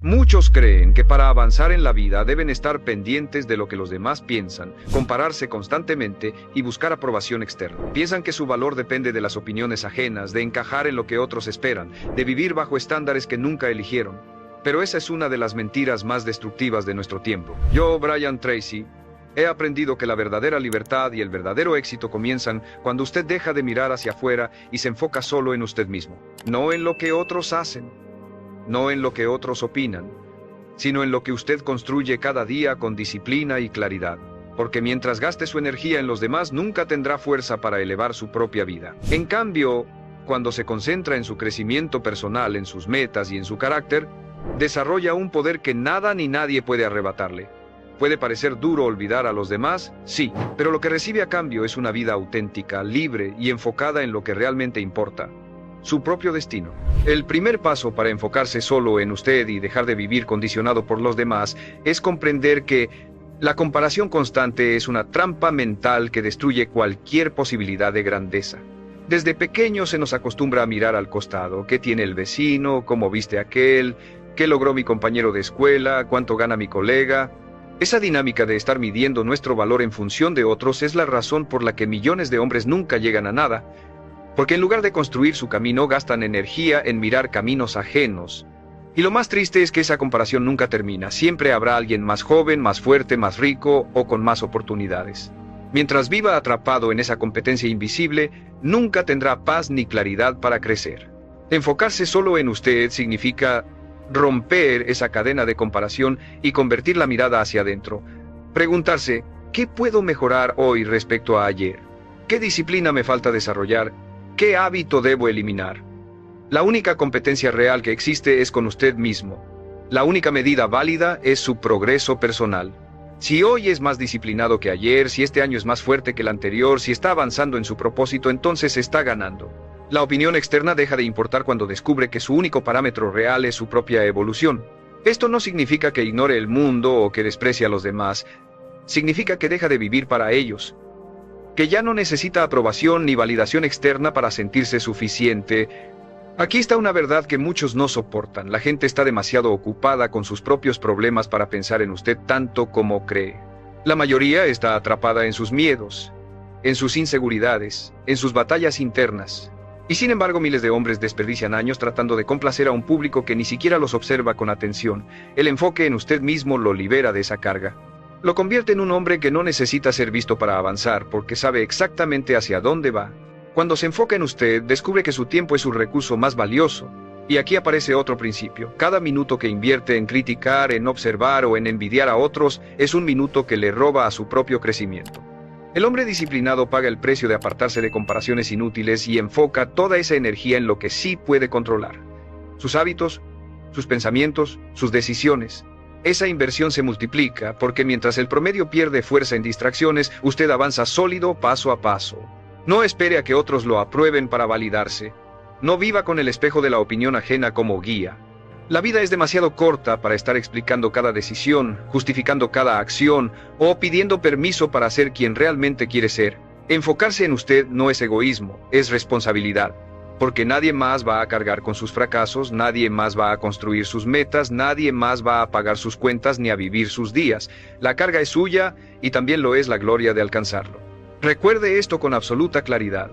Muchos creen que para avanzar en la vida deben estar pendientes de lo que los demás piensan, compararse constantemente y buscar aprobación externa. Piensan que su valor depende de las opiniones ajenas, de encajar en lo que otros esperan, de vivir bajo estándares que nunca eligieron. Pero esa es una de las mentiras más destructivas de nuestro tiempo. Yo, Brian Tracy, he aprendido que la verdadera libertad y el verdadero éxito comienzan cuando usted deja de mirar hacia afuera y se enfoca solo en usted mismo, no en lo que otros hacen. No en lo que otros opinan, sino en lo que usted construye cada día con disciplina y claridad. Porque mientras gaste su energía en los demás, nunca tendrá fuerza para elevar su propia vida. En cambio, cuando se concentra en su crecimiento personal, en sus metas y en su carácter, desarrolla un poder que nada ni nadie puede arrebatarle. Puede parecer duro olvidar a los demás, sí, pero lo que recibe a cambio es una vida auténtica, libre y enfocada en lo que realmente importa: su propio destino. El primer paso para enfocarse solo en usted y dejar de vivir condicionado por los demás es comprender que la comparación constante es una trampa mental que destruye cualquier posibilidad de grandeza. Desde pequeño se nos acostumbra a mirar al costado: ¿qué tiene el vecino? ¿Cómo viste aquel? ¿Qué logró mi compañero de escuela? ¿Cuánto gana mi colega? Esa dinámica de estar midiendo nuestro valor en función de otros es la razón por la que millones de hombres nunca llegan a nada. Porque en lugar de construir su camino, gastan energía en mirar caminos ajenos. Y lo más triste es que esa comparación nunca termina. Siempre habrá alguien más joven, más fuerte, más rico o con más oportunidades. Mientras viva atrapado en esa competencia invisible, nunca tendrá paz ni claridad para crecer. Enfocarse solo en usted significa romper esa cadena de comparación y convertir la mirada hacia adentro. Preguntarse: ¿qué puedo mejorar hoy respecto a ayer? ¿Qué disciplina me falta desarrollar? ¿Qué hábito debo eliminar? La única competencia real que existe es con usted mismo. La única medida válida es su progreso personal. Si hoy es más disciplinado que ayer, si este año es más fuerte que el anterior, si está avanzando en su propósito, entonces está ganando. La opinión externa deja de importar cuando descubre que su único parámetro real es su propia evolución. Esto no significa que ignore el mundo o que desprecie a los demás. Significa que deja de vivir para ellos, que ya no necesita aprobación ni validación externa para sentirse suficiente. Aquí está una verdad que muchos no soportan: la gente está demasiado ocupada con sus propios problemas para pensar en usted tanto como cree. La mayoría está atrapada en sus miedos, en sus inseguridades, en sus batallas internas. Y sin embargo, miles de hombres desperdician años tratando de complacer a un público que ni siquiera los observa con atención. El enfoque en usted mismo lo libera de esa carga. Lo convierte en un hombre que no necesita ser visto para avanzar, porque sabe exactamente hacia dónde va. Cuando se enfoca en usted, descubre que su tiempo es su recurso más valioso. Y aquí aparece otro principio: cada minuto que invierte en criticar, en observar o en envidiar a otros, es un minuto que le roba a su propio crecimiento. El hombre disciplinado paga el precio de apartarse de comparaciones inútiles y enfoca toda esa energía en lo que sí puede controlar: sus hábitos, sus pensamientos, sus decisiones. Esa inversión se multiplica, porque mientras el promedio pierde fuerza en distracciones, usted avanza sólido paso a paso. No espere a que otros lo aprueben para validarse. No viva con el espejo de la opinión ajena como guía. La vida es demasiado corta para estar explicando cada decisión, justificando cada acción o pidiendo permiso para ser quien realmente quiere ser. Enfocarse en usted no es egoísmo, es responsabilidad. Porque nadie más va a cargar con sus fracasos, nadie más va a construir sus metas, nadie más va a pagar sus cuentas ni a vivir sus días. La carga es suya y también lo es la gloria de alcanzarlo. Recuerde esto con absoluta claridad: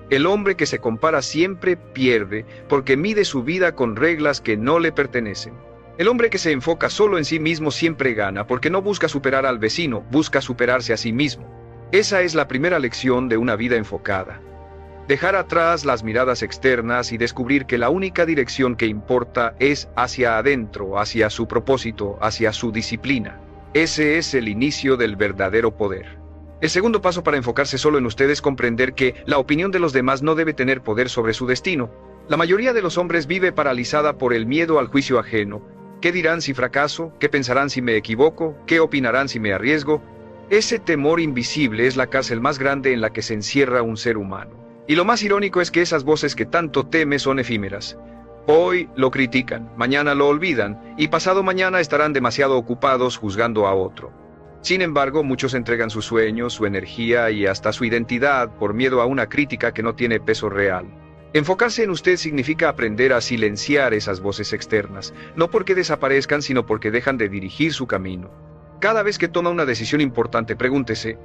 el hombre que se compara siempre pierde, porque mide su vida con reglas que no le pertenecen. El hombre que se enfoca solo en sí mismo siempre gana, porque no busca superar al vecino, busca superarse a sí mismo. Esa es la primera lección de una vida enfocada. Dejar atrás las miradas externas y descubrir que la única dirección que importa es hacia adentro, hacia su propósito, hacia su disciplina. Ese es el inicio del verdadero poder. El segundo paso para enfocarse solo en usted es comprender que la opinión de los demás no debe tener poder sobre su destino. La mayoría de los hombres vive paralizada por el miedo al juicio ajeno. ¿Qué dirán si fracaso? ¿Qué pensarán si me equivoco? ¿Qué opinarán si me arriesgo? Ese temor invisible es la cárcel más grande en la que se encierra un ser humano. Y lo más irónico es que esas voces que tanto teme son efímeras. Hoy lo critican, mañana lo olvidan, y pasado mañana estarán demasiado ocupados juzgando a otro. Sin embargo, muchos entregan sus sueños, su energía y hasta su identidad por miedo a una crítica que no tiene peso real. Enfocarse en usted significa aprender a silenciar esas voces externas, no porque desaparezcan, sino porque dejan de dirigir su camino. Cada vez que toma una decisión importante, pregúntese,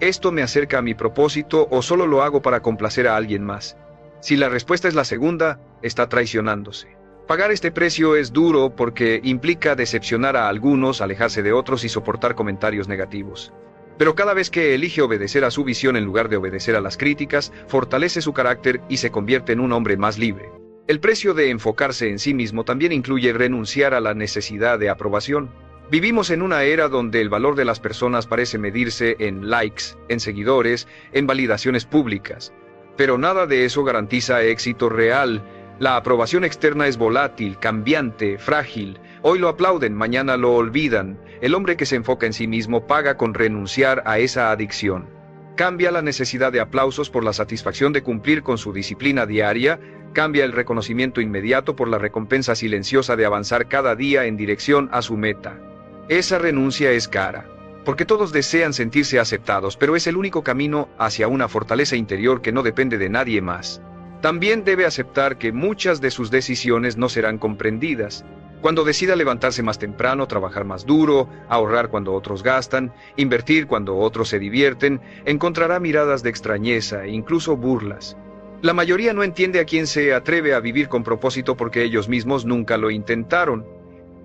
¿esto me acerca a mi propósito o solo lo hago para complacer a alguien más? Si la respuesta es la segunda, está traicionándose. Pagar este precio es duro porque implica decepcionar a algunos, alejarse de otros y soportar comentarios negativos. Pero cada vez que elige obedecer a su visión en lugar de obedecer a las críticas, fortalece su carácter y se convierte en un hombre más libre. El precio de enfocarse en sí mismo también incluye renunciar a la necesidad de aprobación. Vivimos en una era donde el valor de las personas parece medirse en likes, en seguidores, en validaciones públicas. Pero nada de eso garantiza éxito real. La aprobación externa es volátil, cambiante, frágil. Hoy lo aplauden, mañana lo olvidan. El hombre que se enfoca en sí mismo paga con renunciar a esa adicción. Cambia la necesidad de aplausos por la satisfacción de cumplir con su disciplina diaria, cambia el reconocimiento inmediato por la recompensa silenciosa de avanzar cada día en dirección a su meta. Esa renuncia es cara, porque todos desean sentirse aceptados, pero es el único camino hacia una fortaleza interior que no depende de nadie más. También debe aceptar que muchas de sus decisiones no serán comprendidas. Cuando decida levantarse más temprano, trabajar más duro, ahorrar cuando otros gastan, invertir cuando otros se divierten, encontrará miradas de extrañeza e incluso burlas. La mayoría no entiende a quién se atreve a vivir con propósito porque ellos mismos nunca lo intentaron.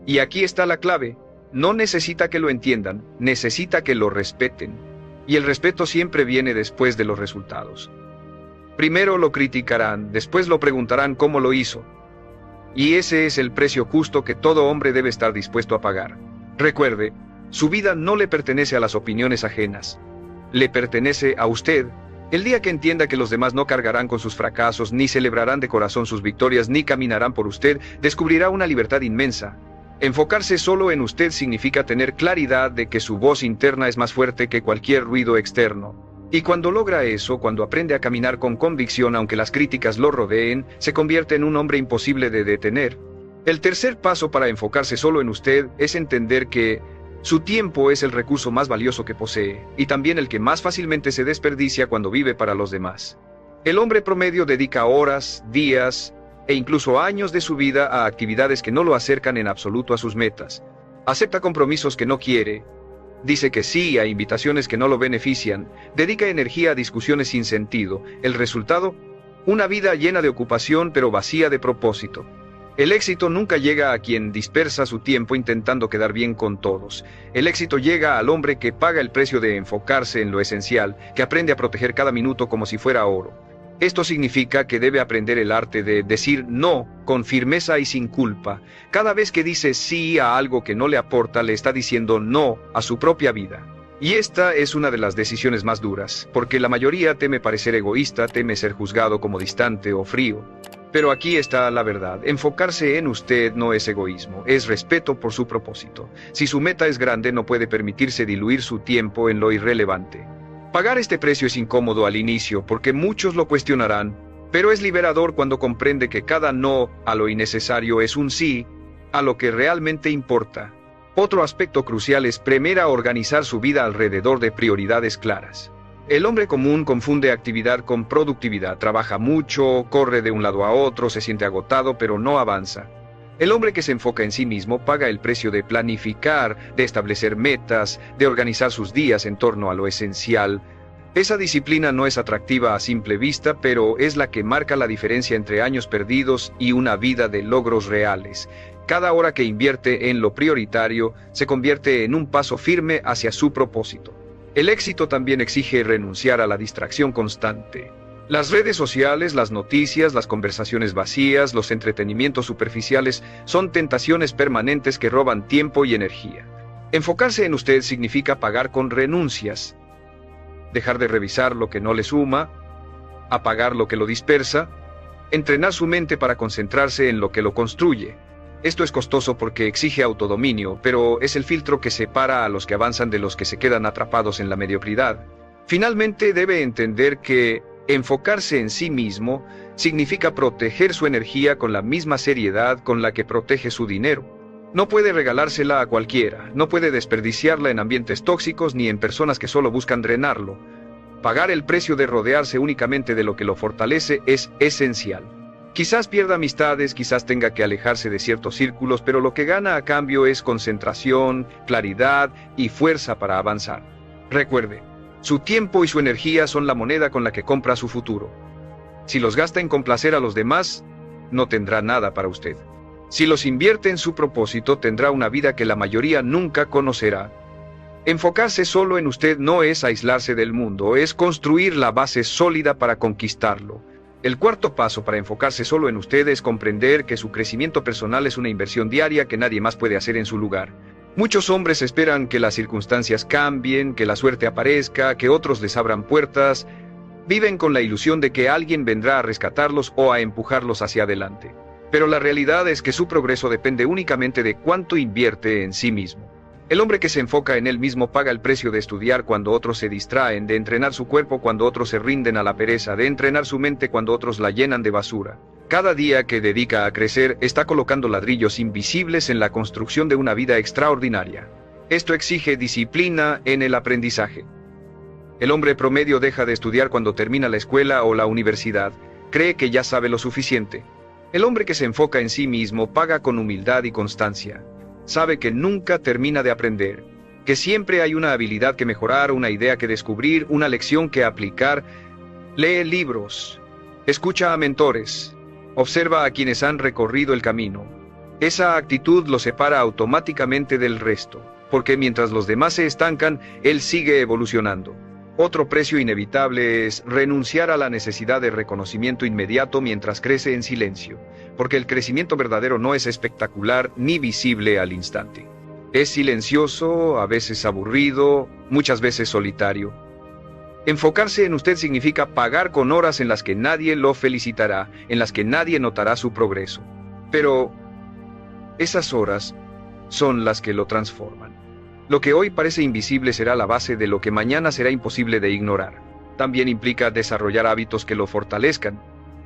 Y aquí está la clave. No necesita que lo entiendan, necesita que lo respeten. Y el respeto siempre viene después de los resultados. Primero lo criticarán, después lo preguntarán cómo lo hizo. Y ese es el precio justo que todo hombre debe estar dispuesto a pagar. Recuerde, su vida no le pertenece a las opiniones ajenas. Le pertenece a usted. El día que entienda que los demás no cargarán con sus fracasos, ni celebrarán de corazón sus victorias, ni caminarán por usted, descubrirá una libertad inmensa. Enfocarse solo en usted significa tener claridad de que su voz interna es más fuerte que cualquier ruido externo. Y cuando logra eso, cuando aprende a caminar con convicción aunque las críticas lo rodeen, se convierte en un hombre imposible de detener. El tercer paso para enfocarse solo en usted es entender que su tiempo es el recurso más valioso que posee, y también el que más fácilmente se desperdicia cuando vive para los demás. El hombre promedio dedica horas, días e incluso años de su vida a actividades que no lo acercan en absoluto a sus metas. Acepta compromisos que no quiere. Dice que sí a invitaciones que no lo benefician, dedica energía a discusiones sin sentido. El resultado, una vida llena de ocupación pero vacía de propósito. El éxito nunca llega a quien dispersa su tiempo intentando quedar bien con todos. El éxito llega al hombre que paga el precio de enfocarse en lo esencial, que aprende a proteger cada minuto como si fuera oro. Esto significa que debe aprender el arte de decir no con firmeza y sin culpa. Cada vez que dice sí a algo que no le aporta, le está diciendo no a su propia vida. Y esta es una de las decisiones más duras, porque la mayoría teme parecer egoísta, teme ser juzgado como distante o frío. Pero aquí está la verdad. Enfocarse en usted no es egoísmo, es respeto por su propósito. Si su meta es grande, no puede permitirse diluir su tiempo en lo irrelevante. Pagar este precio es incómodo al inicio porque muchos lo cuestionarán, pero es liberador cuando comprende que cada no a lo innecesario es un sí a lo que realmente importa. Otro aspecto crucial es aprender a organizar su vida alrededor de prioridades claras. El hombre común confunde actividad con productividad, trabaja mucho, corre de un lado a otro, se siente agotado, pero no avanza. El hombre que se enfoca en sí mismo paga el precio de planificar, de establecer metas, de organizar sus días en torno a lo esencial. Esa disciplina no es atractiva a simple vista, pero es la que marca la diferencia entre años perdidos y una vida de logros reales. Cada hora que invierte en lo prioritario se convierte en un paso firme hacia su propósito. El éxito también exige renunciar a la distracción constante. Las redes sociales, las noticias, las conversaciones vacías, los entretenimientos superficiales son tentaciones permanentes que roban tiempo y energía. Enfocarse en usted significa pagar con renuncias. Dejar de revisar lo que no le suma, apagar lo que lo dispersa, entrenar su mente para concentrarse en lo que lo construye. Esto es costoso porque exige autodominio, pero es el filtro que separa a los que avanzan de los que se quedan atrapados en la mediocridad. Finalmente debe entender que enfocarse en sí mismo significa proteger su energía con la misma seriedad con la que protege su dinero. No puede regalársela a cualquiera, no puede desperdiciarla en ambientes tóxicos ni en personas que solo buscan drenarlo. Pagar el precio de rodearse únicamente de lo que lo fortalece es esencial. Quizás pierda amistades, quizás tenga que alejarse de ciertos círculos, pero lo que gana a cambio es concentración, claridad y fuerza para avanzar. Recuerde, su tiempo y su energía son la moneda con la que compra su futuro. Si los gasta en complacer a los demás, no tendrá nada para usted. Si los invierte en su propósito, tendrá una vida que la mayoría nunca conocerá. Enfocarse solo en usted no es aislarse del mundo, es construir la base sólida para conquistarlo. El cuarto paso para enfocarse solo en usted es comprender que su crecimiento personal es una inversión diaria que nadie más puede hacer en su lugar. Muchos hombres esperan que las circunstancias cambien, que la suerte aparezca, que otros les abran puertas. Viven con la ilusión de que alguien vendrá a rescatarlos o a empujarlos hacia adelante. Pero la realidad es que su progreso depende únicamente de cuánto invierte en sí mismo. El hombre que se enfoca en él mismo paga el precio de estudiar cuando otros se distraen, de entrenar su cuerpo cuando otros se rinden a la pereza, de entrenar su mente cuando otros la llenan de basura. Cada día que dedica a crecer está colocando ladrillos invisibles en la construcción de una vida extraordinaria. Esto exige disciplina en el aprendizaje. El hombre promedio deja de estudiar cuando termina la escuela o la universidad. Cree que ya sabe lo suficiente. El hombre que se enfoca en sí mismo paga con humildad y constancia. Sabe que nunca termina de aprender, que siempre hay una habilidad que mejorar, una idea que descubrir, una lección que aplicar. Lee libros, escucha a mentores, observa a quienes han recorrido el camino. Esa actitud lo separa automáticamente del resto, porque mientras los demás se estancan, él sigue evolucionando. Otro precio inevitable es renunciar a la necesidad de reconocimiento inmediato mientras crece en silencio, porque el crecimiento verdadero no es espectacular ni visible al instante. Es silencioso, a veces aburrido, muchas veces solitario. Enfocarse en usted significa pagar con horas en las que nadie lo felicitará, en las que nadie notará su progreso. Pero esas horas son las que lo transforman. Lo que hoy parece invisible será la base de lo que mañana será imposible de ignorar. También implica desarrollar hábitos que lo fortalezcan,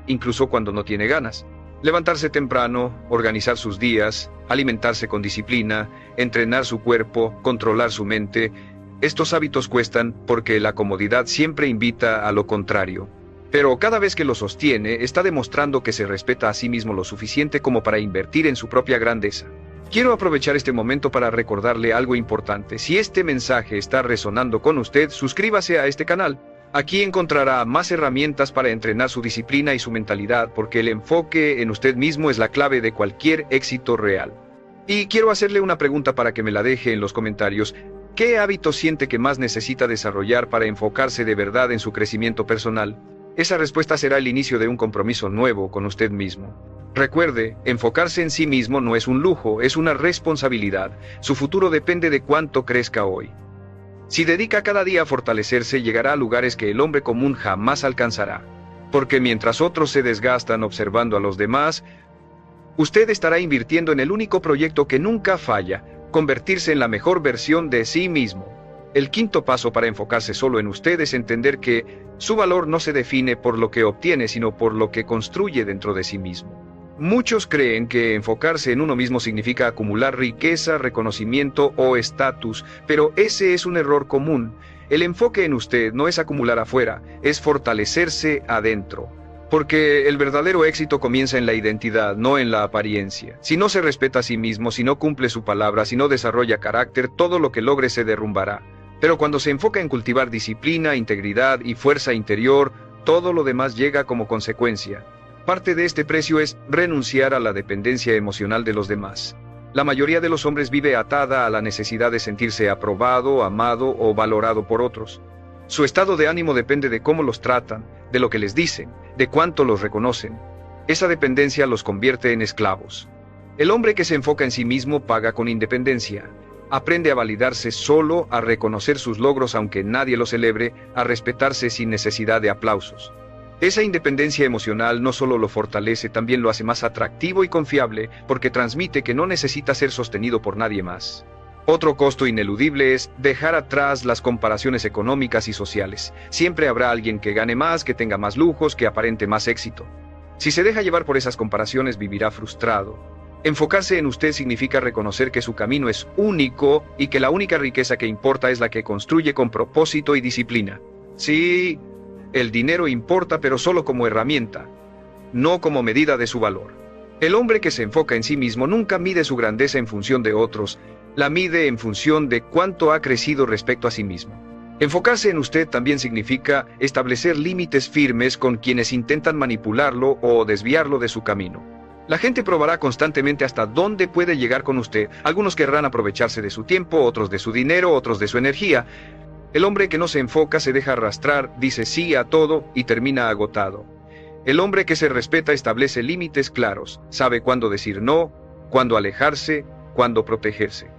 incluso cuando no tiene ganas. Levantarse temprano, organizar sus días, alimentarse con disciplina, entrenar su cuerpo, controlar su mente. Estos hábitos cuestan porque la comodidad siempre invita a lo contrario. Pero cada vez que lo sostiene, está demostrando que se respeta a sí mismo lo suficiente como para invertir en su propia grandeza. Quiero aprovechar este momento para recordarle algo importante. Si este mensaje está resonando con usted, suscríbase a este canal. Aquí encontrará más herramientas para entrenar su disciplina y su mentalidad, porque el enfoque en usted mismo es la clave de cualquier éxito real. Y quiero hacerle una pregunta para que me la deje en los comentarios. ¿Qué hábito siente que más necesita desarrollar para enfocarse de verdad en su crecimiento personal? Esa respuesta será el inicio de un compromiso nuevo con usted mismo. Recuerde, enfocarse en sí mismo no es un lujo, es una responsabilidad. Su futuro depende de cuánto crezca hoy. Si dedica cada día a fortalecerse, llegará a lugares que el hombre común jamás alcanzará. Porque mientras otros se desgastan observando a los demás, usted estará invirtiendo en el único proyecto que nunca falla, convertirse en la mejor versión de sí mismo. El quinto paso para enfocarse solo en usted es entender que su valor no se define por lo que obtiene, sino por lo que construye dentro de sí mismo. Muchos creen que enfocarse en uno mismo significa acumular riqueza, reconocimiento o estatus, pero ese es un error común. El enfoque en usted no es acumular afuera, es fortalecerse adentro. Porque el verdadero éxito comienza en la identidad, no en la apariencia. Si no se respeta a sí mismo, si no cumple su palabra, si no desarrolla carácter, todo lo que logre se derrumbará. Pero cuando se enfoca en cultivar disciplina, integridad y fuerza interior, todo lo demás llega como consecuencia. Parte de este precio es renunciar a la dependencia emocional de los demás. La mayoría de los hombres vive atada a la necesidad de sentirse aprobado, amado o valorado por otros. Su estado de ánimo depende de cómo los tratan, de lo que les dicen, de cuánto los reconocen. Esa dependencia los convierte en esclavos. El hombre que se enfoca en sí mismo paga con independencia. Aprende a validarse solo, a reconocer sus logros aunque nadie los celebre, a respetarse sin necesidad de aplausos. Esa independencia emocional no solo lo fortalece, también lo hace más atractivo y confiable, porque transmite que no necesita ser sostenido por nadie más. Otro costo ineludible es dejar atrás las comparaciones económicas y sociales. Siempre habrá alguien que gane más, que tenga más lujos, que aparente más éxito. Si se deja llevar por esas comparaciones, vivirá frustrado. Enfocarse en usted significa reconocer que su camino es único y que la única riqueza que importa es la que construye con propósito y disciplina. Sí, el dinero importa, pero solo como herramienta, no como medida de su valor. El hombre que se enfoca en sí mismo nunca mide su grandeza en función de otros, la mide en función de cuánto ha crecido respecto a sí mismo. Enfocarse en usted también significa establecer límites firmes con quienes intentan manipularlo o desviarlo de su camino. La gente probará constantemente hasta dónde puede llegar con usted. Algunos querrán aprovecharse de su tiempo, otros de su dinero, otros de su energía. El hombre que no se enfoca se deja arrastrar, dice sí a todo y termina agotado. El hombre que se respeta establece límites claros, sabe cuándo decir no, cuándo alejarse, cuándo protegerse.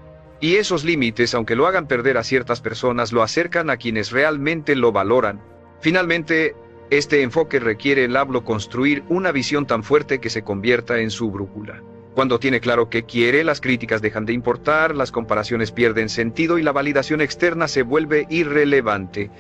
Y esos límites, aunque lo hagan perder a ciertas personas, lo acercan a quienes realmente lo valoran. Finalmente, este enfoque requiere el hablo construir una visión tan fuerte que se convierta en su brújula. Cuando tiene claro qué quiere, las críticas dejan de importar, las comparaciones pierden sentido y la validación externa se vuelve irrelevante.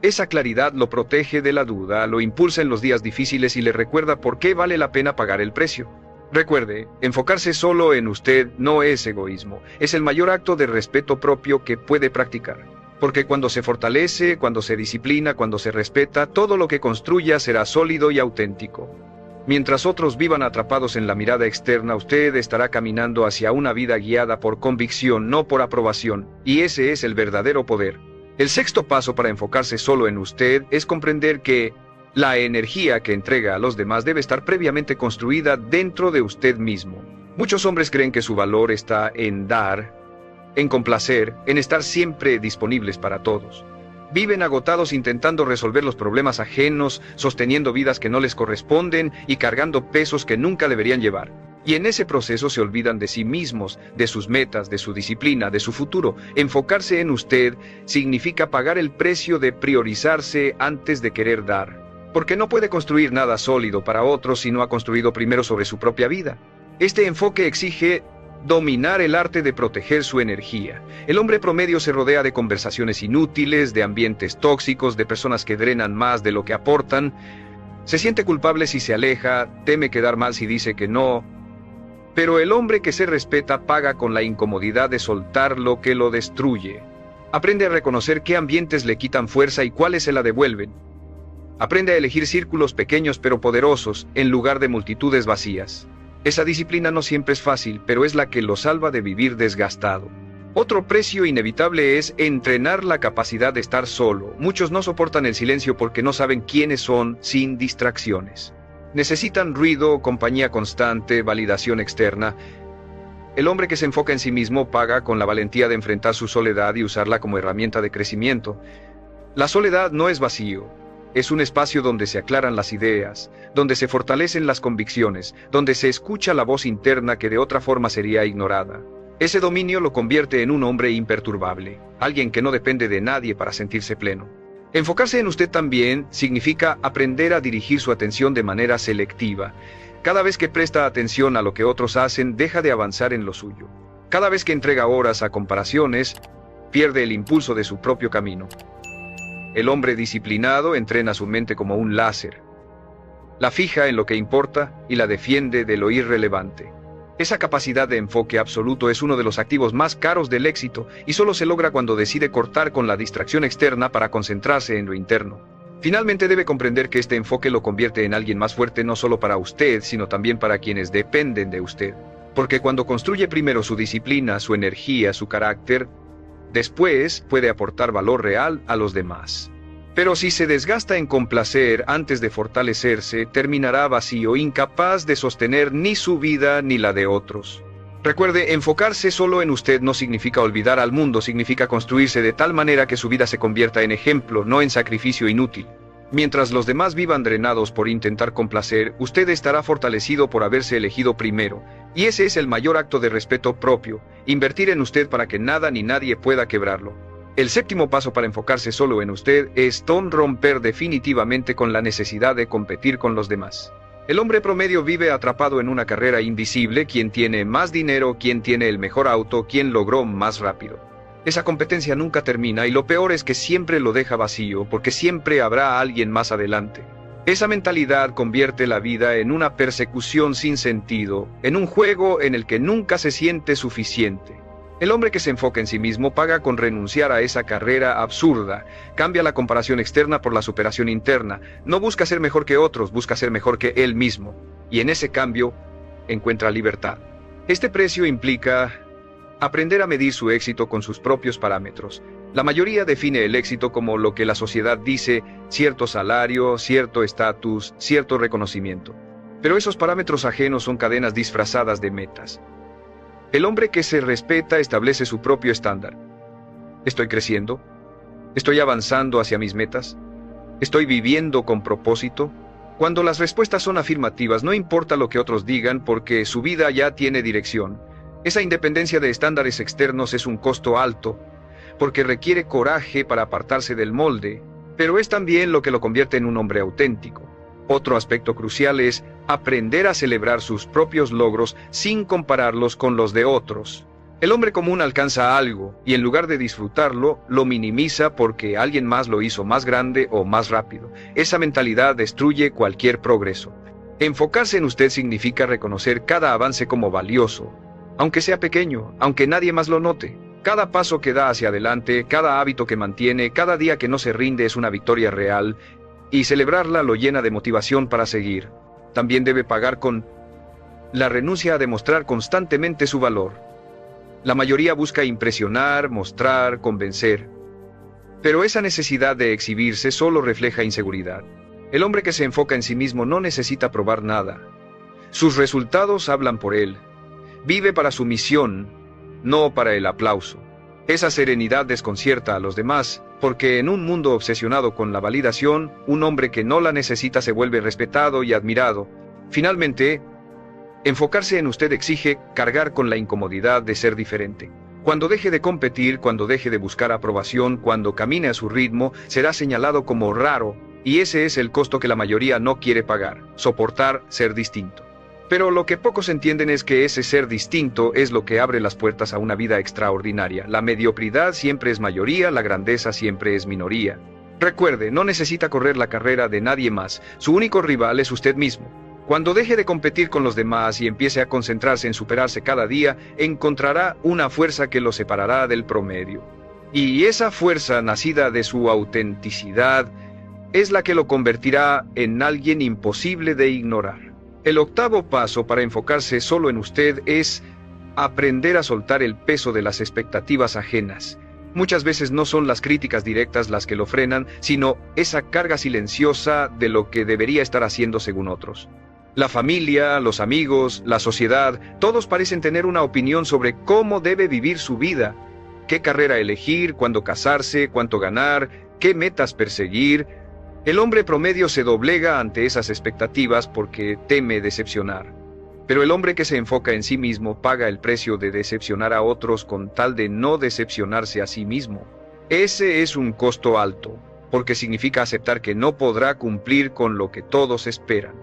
Esa claridad lo protege de la duda, lo impulsa en los días difíciles y le recuerda por qué vale la pena pagar el precio. Recuerde, enfocarse solo en usted no es egoísmo, es el mayor acto de respeto propio que puede practicar. Porque cuando se fortalece, cuando se disciplina, cuando se respeta, todo lo que construya será sólido y auténtico. Mientras otros vivan atrapados en la mirada externa, usted estará caminando hacia una vida guiada por convicción, no por aprobación, y ese es el verdadero poder. El sexto paso para enfocarse solo en usted es comprender que la energía que entrega a los demás debe estar previamente construida dentro de usted mismo. Muchos hombres creen que su valor está en dar, en complacer, en estar siempre disponibles para todos. Viven agotados intentando resolver los problemas ajenos, sosteniendo vidas que no les corresponden y cargando pesos que nunca deberían llevar. Y en ese proceso se olvidan de sí mismos, de sus metas, de su disciplina, de su futuro. Enfocarse en usted significa pagar el precio de priorizarse antes de querer dar. Porque no puede construir nada sólido para otros si no ha construido primero sobre su propia vida. Este enfoque exige dominar el arte de proteger su energía. El hombre promedio se rodea de conversaciones inútiles, de ambientes tóxicos, de personas que drenan más de lo que aportan. Se siente culpable si se aleja, teme quedar mal si dice que no. Pero el hombre que se respeta paga con la incomodidad de soltar lo que lo destruye. Aprende a reconocer qué ambientes le quitan fuerza y cuáles se la devuelven. Aprende a elegir círculos pequeños pero poderosos en lugar de multitudes vacías. Esa disciplina no siempre es fácil, pero es la que lo salva de vivir desgastado. Otro precio inevitable es entrenar la capacidad de estar solo. Muchos no soportan el silencio porque no saben quiénes son sin distracciones. Necesitan ruido, compañía constante, validación externa. El hombre que se enfoca en sí mismo paga con la valentía de enfrentar su soledad y usarla como herramienta de crecimiento. La soledad no es vacío. Es un espacio donde se aclaran las ideas, donde se fortalecen las convicciones, donde se escucha la voz interna que de otra forma sería ignorada. Ese dominio lo convierte en un hombre imperturbable, alguien que no depende de nadie para sentirse pleno. Enfocarse en usted también significa aprender a dirigir su atención de manera selectiva. Cada vez que presta atención a lo que otros hacen, deja de avanzar en lo suyo. Cada vez que entrega horas a comparaciones, pierde el impulso de su propio camino. El hombre disciplinado entrena su mente como un láser. La fija en lo que importa y la defiende de lo irrelevante. Esa capacidad de enfoque absoluto es uno de los activos más caros del éxito y solo se logra cuando decide cortar con la distracción externa para concentrarse en lo interno. Finalmente debe comprender que este enfoque lo convierte en alguien más fuerte no solo para usted, sino también para quienes dependen de usted. Porque cuando construye primero su disciplina, su energía, su carácter, después puede aportar valor real a los demás. Pero si se desgasta en complacer antes de fortalecerse, terminará vacío, incapaz de sostener ni su vida ni la de otros. Recuerde, enfocarse solo en usted no significa olvidar al mundo, significa construirse de tal manera que su vida se convierta en ejemplo, no en sacrificio inútil. Mientras los demás vivan drenados por intentar complacer, usted estará fortalecido por haberse elegido primero. Y ese es el mayor acto de respeto propio, invertir en usted para que nada ni nadie pueda quebrarlo. El séptimo paso para enfocarse solo en usted es romper definitivamente con la necesidad de competir con los demás. El hombre promedio vive atrapado en una carrera invisible, quien tiene más dinero, quien tiene el mejor auto, quien logró más rápido. Esa competencia nunca termina y lo peor es que siempre lo deja vacío, porque siempre habrá alguien más adelante. Esa mentalidad convierte la vida en una persecución sin sentido, en un juego en el que nunca se siente suficiente. El hombre que se enfoca en sí mismo paga con renunciar a esa carrera absurda, cambia la comparación externa por la superación interna, no busca ser mejor que otros, busca ser mejor que él mismo, y en ese cambio encuentra libertad. Este precio implica aprender a medir su éxito con sus propios parámetros. La mayoría define el éxito como lo que la sociedad dice, cierto salario, cierto estatus, cierto reconocimiento. Pero esos parámetros ajenos son cadenas disfrazadas de metas. El hombre que se respeta establece su propio estándar. ¿Estoy creciendo? ¿Estoy avanzando hacia mis metas? ¿Estoy viviendo con propósito? Cuando las respuestas son afirmativas, no importa lo que otros digan porque su vida ya tiene dirección. Esa independencia de estándares externos es un costo alto, porque requiere coraje para apartarse del molde, pero es también lo que lo convierte en un hombre auténtico. Otro aspecto crucial es aprender a celebrar sus propios logros sin compararlos con los de otros. El hombre común alcanza algo y en lugar de disfrutarlo, lo minimiza porque alguien más lo hizo más grande o más rápido. Esa mentalidad destruye cualquier progreso. Enfocarse en usted significa reconocer cada avance como valioso, aunque sea pequeño, aunque nadie más lo note. Cada paso que da hacia adelante, cada hábito que mantiene, cada día que no se rinde es una victoria real, y celebrarla lo llena de motivación para seguir. También debe pagar con la renuncia a demostrar constantemente su valor. La mayoría busca impresionar, mostrar, convencer. Pero esa necesidad de exhibirse solo refleja inseguridad. El hombre que se enfoca en sí mismo no necesita probar nada. Sus resultados hablan por él. Vive para su misión, no para el aplauso. Esa serenidad desconcierta a los demás, porque en un mundo obsesionado con la validación, un hombre que no la necesita se vuelve respetado y admirado. Finalmente, enfocarse en usted exige cargar con la incomodidad de ser diferente. Cuando deje de competir, cuando deje de buscar aprobación, cuando camine a su ritmo, será señalado como raro, y ese es el costo que la mayoría no quiere pagar, soportar ser distinto. Pero lo que pocos entienden es que ese ser distinto es lo que abre las puertas a una vida extraordinaria. La mediocridad siempre es mayoría, la grandeza siempre es minoría. Recuerde, no necesita correr la carrera de nadie más, su único rival es usted mismo. Cuando deje de competir con los demás y empiece a concentrarse en superarse cada día, encontrará una fuerza que lo separará del promedio. Y esa fuerza nacida de su autenticidad es la que lo convertirá en alguien imposible de ignorar. El octavo paso para enfocarse solo en usted es aprender a soltar el peso de las expectativas ajenas. Muchas veces no son las críticas directas las que lo frenan, sino esa carga silenciosa de lo que debería estar haciendo según otros. La familia, los amigos, la sociedad, todos parecen tener una opinión sobre cómo debe vivir su vida, qué carrera elegir, cuándo casarse, cuánto ganar, qué metas perseguir. El hombre promedio se doblega ante esas expectativas porque teme decepcionar. Pero el hombre que se enfoca en sí mismo paga el precio de decepcionar a otros con tal de no decepcionarse a sí mismo. Ese es un costo alto, porque significa aceptar que no podrá cumplir con lo que todos esperan.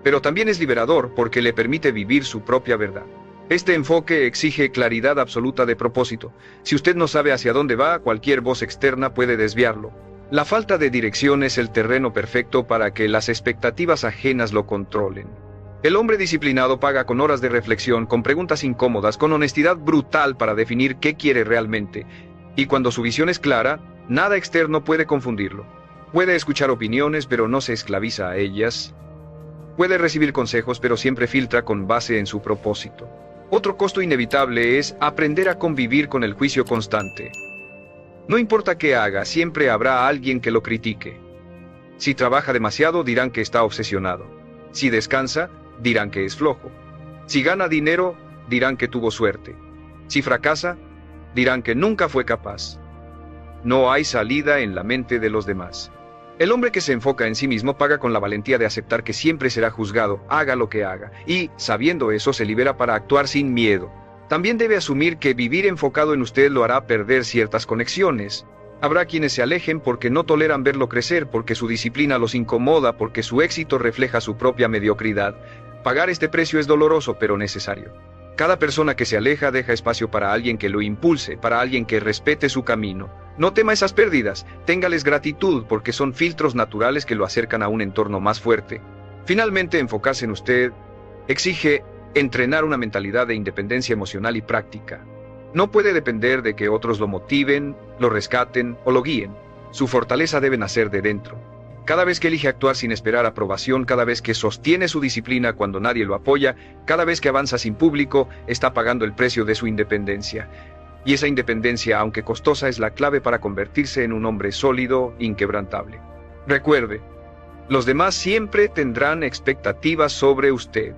Pero también es liberador porque le permite vivir su propia verdad. Este enfoque exige claridad absoluta de propósito. Si usted no sabe hacia dónde va, cualquier voz externa puede desviarlo. La falta de dirección es el terreno perfecto para que las expectativas ajenas lo controlen. El hombre disciplinado paga con horas de reflexión, con preguntas incómodas, con honestidad brutal para definir qué quiere realmente. Y cuando su visión es clara, nada externo puede confundirlo. Puede escuchar opiniones, pero no se esclaviza a ellas. Puede recibir consejos, pero siempre filtra con base en su propósito. Otro costo inevitable es aprender a convivir con el juicio constante. No importa qué haga, siempre habrá alguien que lo critique. Si trabaja demasiado, dirán que está obsesionado. Si descansa, dirán que es flojo. Si gana dinero, dirán que tuvo suerte. Si fracasa, dirán que nunca fue capaz. No hay salida en la mente de los demás. El hombre que se enfoca en sí mismo paga con la valentía de aceptar que siempre será juzgado, haga lo que haga, y, sabiendo eso, se libera para actuar sin miedo. También debe asumir que vivir enfocado en usted lo hará perder ciertas conexiones. Habrá quienes se alejen porque no toleran verlo crecer, porque su disciplina los incomoda, porque su éxito refleja su propia mediocridad. Pagar este precio es doloroso, pero necesario. Cada persona que se aleja deja espacio para alguien que lo impulse, para alguien que respete su camino. No tema esas pérdidas, téngales gratitud porque son filtros naturales que lo acercan a un entorno más fuerte. Finalmente, enfocarse en usted exige entrenar una mentalidad de independencia emocional y práctica. No puede depender de que otros lo motiven, lo rescaten o lo guíen. Su fortaleza debe nacer de dentro. Cada vez que elige actuar sin esperar aprobación, cada vez que sostiene su disciplina cuando nadie lo apoya, cada vez que avanza sin público, está pagando el precio de su independencia. Y esa independencia, aunque costosa, es la clave para convertirse en un hombre sólido, inquebrantable. Recuerde, los demás siempre tendrán expectativas sobre usted,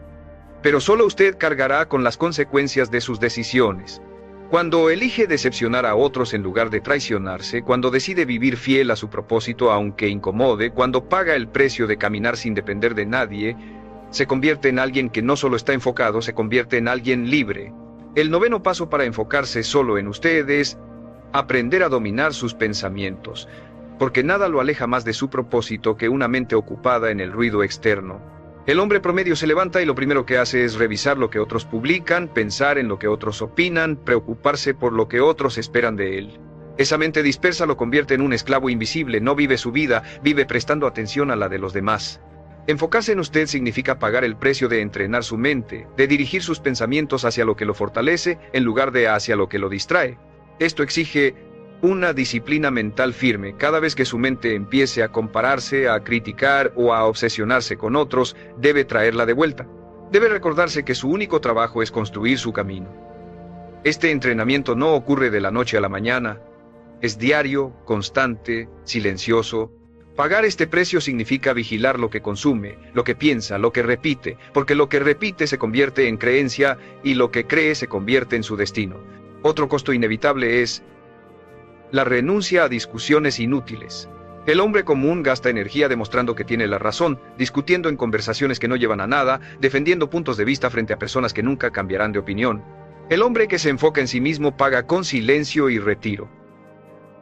pero solo usted cargará con las consecuencias de sus decisiones. Cuando elige decepcionar a otros en lugar de traicionarse, cuando decide vivir fiel a su propósito aunque incomode, cuando paga el precio de caminar sin depender de nadie, se convierte en alguien que no solo está enfocado, se convierte en alguien libre. El noveno paso para enfocarse solo en usted es aprender a dominar sus pensamientos, porque nada lo aleja más de su propósito que una mente ocupada en el ruido externo. El hombre promedio se levanta y lo primero que hace es revisar lo que otros publican, pensar en lo que otros opinan, preocuparse por lo que otros esperan de él. Esa mente dispersa lo convierte en un esclavo invisible, no vive su vida, vive prestando atención a la de los demás. Enfocarse en usted significa pagar el precio de entrenar su mente, de dirigir sus pensamientos hacia lo que lo fortalece en lugar de hacia lo que lo distrae. Esto exige una disciplina mental firme. Cada vez que su mente empiece a compararse, a criticar o a obsesionarse con otros, debe traerla de vuelta. Debe recordarse que su único trabajo es construir su camino. Este entrenamiento no ocurre de la noche a la mañana. Es diario, constante, silencioso. Pagar este precio significa vigilar lo que consume, lo que piensa, lo que repite, porque lo que repite se convierte en creencia y lo que cree se convierte en su destino. Otro costo inevitable es la renuncia a discusiones inútiles. El hombre común gasta energía demostrando que tiene la razón, discutiendo en conversaciones que no llevan a nada, defendiendo puntos de vista frente a personas que nunca cambiarán de opinión. El hombre que se enfoca en sí mismo paga con silencio y retiro.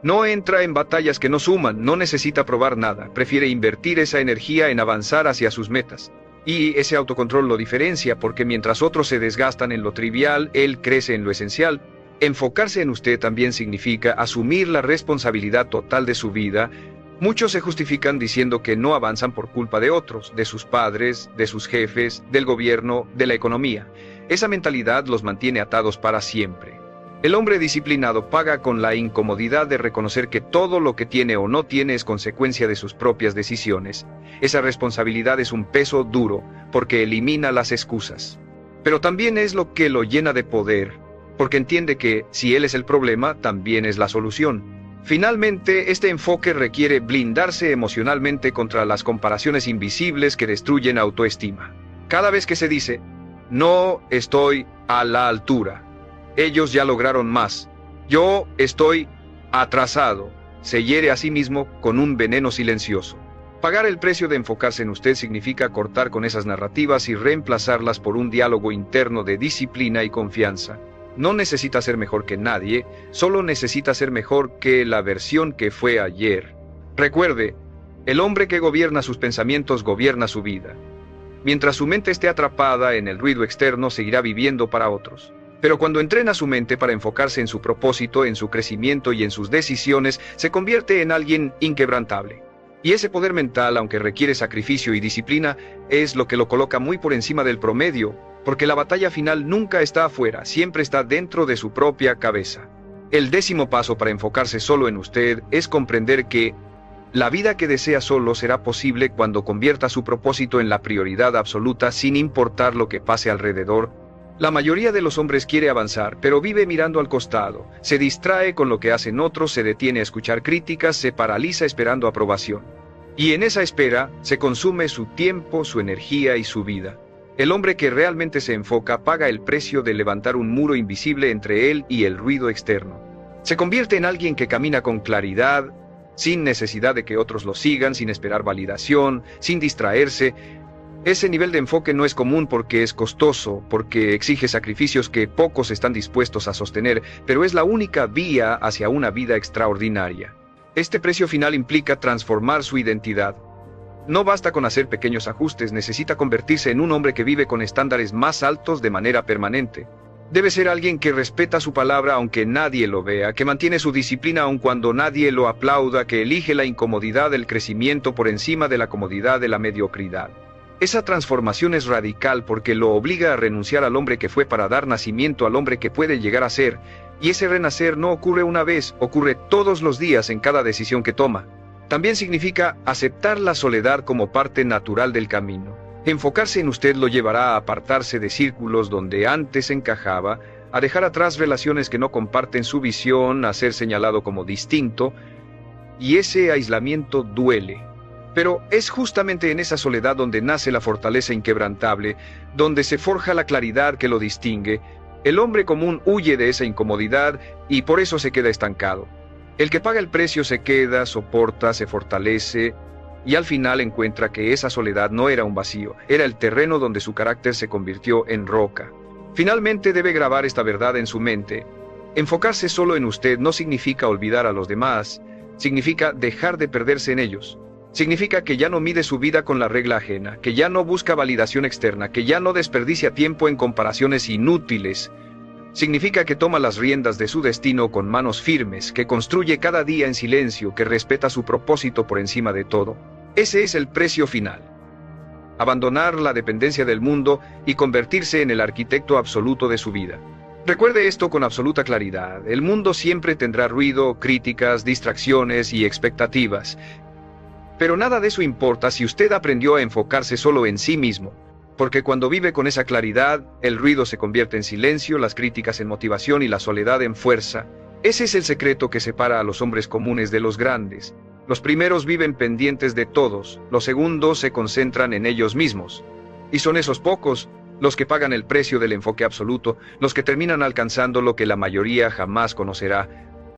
No entra en batallas que no suman, no necesita probar nada, prefiere invertir esa energía en avanzar hacia sus metas. Y ese autocontrol lo diferencia porque mientras otros se desgastan en lo trivial, él crece en lo esencial. Enfocarse en usted también significa asumir la responsabilidad total de su vida. Muchos se justifican diciendo que no avanzan por culpa de otros, de sus padres, de sus jefes, del gobierno, de la economía. Esa mentalidad los mantiene atados para siempre. El hombre disciplinado paga con la incomodidad de reconocer que todo lo que tiene o no tiene es consecuencia de sus propias decisiones. Esa responsabilidad es un peso duro porque elimina las excusas. Pero también es lo que lo llena de poder, porque entiende que, si él es el problema, también es la solución. Finalmente, este enfoque requiere blindarse emocionalmente contra las comparaciones invisibles que destruyen autoestima. Cada vez que se dice, no estoy a la altura, ellos ya lograron más, yo estoy atrasado, se hiere a sí mismo con un veneno silencioso. Pagar el precio de enfocarse en usted significa cortar con esas narrativas y reemplazarlas por un diálogo interno de disciplina y confianza. No necesita ser mejor que nadie, solo necesita ser mejor que la versión que fue ayer. Recuerde, el hombre que gobierna sus pensamientos gobierna su vida. Mientras su mente esté atrapada en el ruido externo, seguirá viviendo para otros. Pero cuando entrena su mente para enfocarse en su propósito, en su crecimiento y en sus decisiones, se convierte en alguien inquebrantable. Y ese poder mental, aunque requiere sacrificio y disciplina, es lo que lo coloca muy por encima del promedio, porque la batalla final nunca está afuera, siempre está dentro de su propia cabeza. El 10º paso para enfocarse solo en usted es comprender que la vida que desea solo será posible cuando convierta su propósito en la prioridad absoluta sin importar lo que pase alrededor. La mayoría de los hombres quiere avanzar, pero vive mirando al costado, se distrae con lo que hacen otros, se detiene a escuchar críticas, se paraliza esperando aprobación. Y en esa espera se consume su tiempo, su energía y su vida. El hombre que realmente se enfoca paga el precio de levantar un muro invisible entre él y el ruido externo. Se convierte en alguien que camina con claridad, sin necesidad de que otros lo sigan, sin esperar validación, sin distraerse. Ese nivel de enfoque no es común porque es costoso, porque exige sacrificios que pocos están dispuestos a sostener, pero es la única vía hacia una vida extraordinaria. Este precio final implica transformar su identidad. No basta con hacer pequeños ajustes, necesita convertirse en un hombre que vive con estándares más altos de manera permanente. Debe ser alguien que respeta su palabra aunque nadie lo vea, que mantiene su disciplina aun cuando nadie lo aplauda, que elige la incomodidad del crecimiento por encima de la comodidad de la mediocridad. Esa transformación es radical porque lo obliga a renunciar al hombre que fue para dar nacimiento al hombre que puede llegar a ser, Y ese renacer no ocurre una vez, ocurre todos los días en cada decisión que toma. También significa aceptar la soledad como parte natural del camino. Enfocarse en usted lo llevará a apartarse de círculos donde antes encajaba, a dejar atrás relaciones que no comparten su visión, a ser señalado como distinto, y ese aislamiento duele. Pero es justamente en esa soledad donde nace la fortaleza inquebrantable, donde se forja la claridad que lo distingue. El hombre común huye de esa incomodidad y por eso se queda estancado. El que paga el precio se queda, soporta, se fortalece y al final encuentra que esa soledad no era un vacío, era el terreno donde su carácter se convirtió en roca. Finalmente debe grabar esta verdad en su mente. Enfocarse solo en usted no significa olvidar a los demás, significa dejar de perderse en ellos. Significa que ya no mide su vida con la regla ajena, que ya no busca validación externa, que ya no desperdicia tiempo en comparaciones inútiles. Significa que toma las riendas de su destino con manos firmes, que construye cada día en silencio, que respeta su propósito por encima de todo. Ese es el precio final. Abandonar la dependencia del mundo y convertirse en el arquitecto absoluto de su vida. Recuerde esto con absoluta claridad. El mundo siempre tendrá ruido, críticas, distracciones y expectativas. Pero nada de eso importa si usted aprendió a enfocarse solo en sí mismo. Porque cuando vive con esa claridad, el ruido se convierte en silencio, las críticas en motivación y la soledad en fuerza. Ese es el secreto que separa a los hombres comunes de los grandes. Los primeros viven pendientes de todos, los segundos se concentran en ellos mismos. Y son esos pocos los que pagan el precio del enfoque absoluto, los que terminan alcanzando lo que la mayoría jamás conocerá,